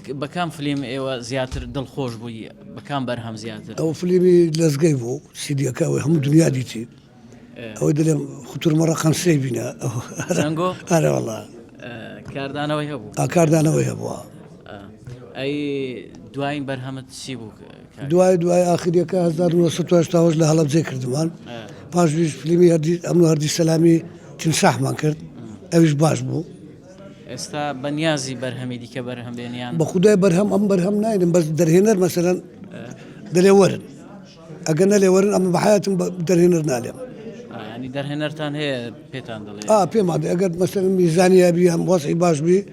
بكام فيلم ايوا زياتر دڵخۆش بووی بكام برهم زياتر او فيلمي لازقي بو سيدي كاوي هم دنيا ديتي او دلم خطور مره خمسه بينا سانجو انا والله كاردانا ويهبو كاردانا ويهبو اي دواين برهمت سيبو دواي اخر يك 1928 لهلا بذكر دمان باش فيلمي هردي امنو هردي سلامي تنصح ما كرت اوش باش بو استا بنيازي برهمي ديك برهم بينيان بخداي برهم ام برهم نايدم بس درهنر مثلا دليورن اقلنا ليورن اما بحياتهم درهنر نالم يعني درهنرتان هي بيتان دلي بيما دي اقل مثلا ميزانيه بيهم وضعي باش بي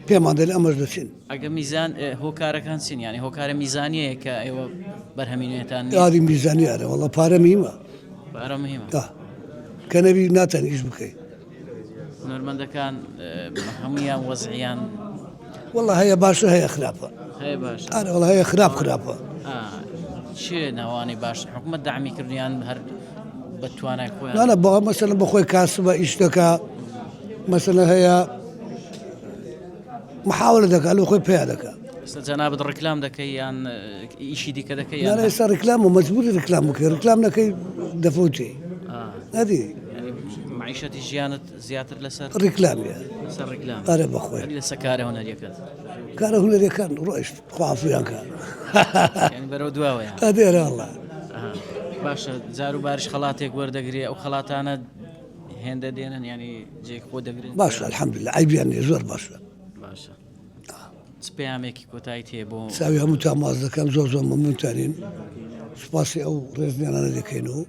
بيما دي الامر دسين اقل ميزان هو كاركان سين يعني هو كار ميزانيه كايوا برهمينيتان هذه ميزانيه انا والله بارا مهمه بارا مهمه كان بي ناتن ايش بكي نورمال كان هميا وضعيان والله هي باشا هي خرافه هي باشا انا والله هي خرافه شي نواني باش حكومة دعمي كرديان هر بتوانا خويا لا مثلا بخوي كاسبه اشتكى مثلا هي محاولة ذاك قالوا خوي بيع ذاك جناب الركلام ذاك يعني شيء ديك ذاك يعني لا يصير ركلامه مجبور ركلامنا كي دفوتي هذه يعني معيشة جيانة زيادة لسر ركلام يعني لسر ركلام أنا بخوي اللي لسه كاره هنا ديكت كاره هنا ديكان رئيس خوافيان كان يعني برودوا يعني هذه أنا والله باشا زارو بارش خلاتك وردقري أو خلاتانا هند دينا يعني جيك ودقري باشا الحمد لله عيب يعني زور باشا سبيامك كوتايتي بو ساويها متامازة كان زوز ممنون تانين سباسي أو رزني أنا اللي كينو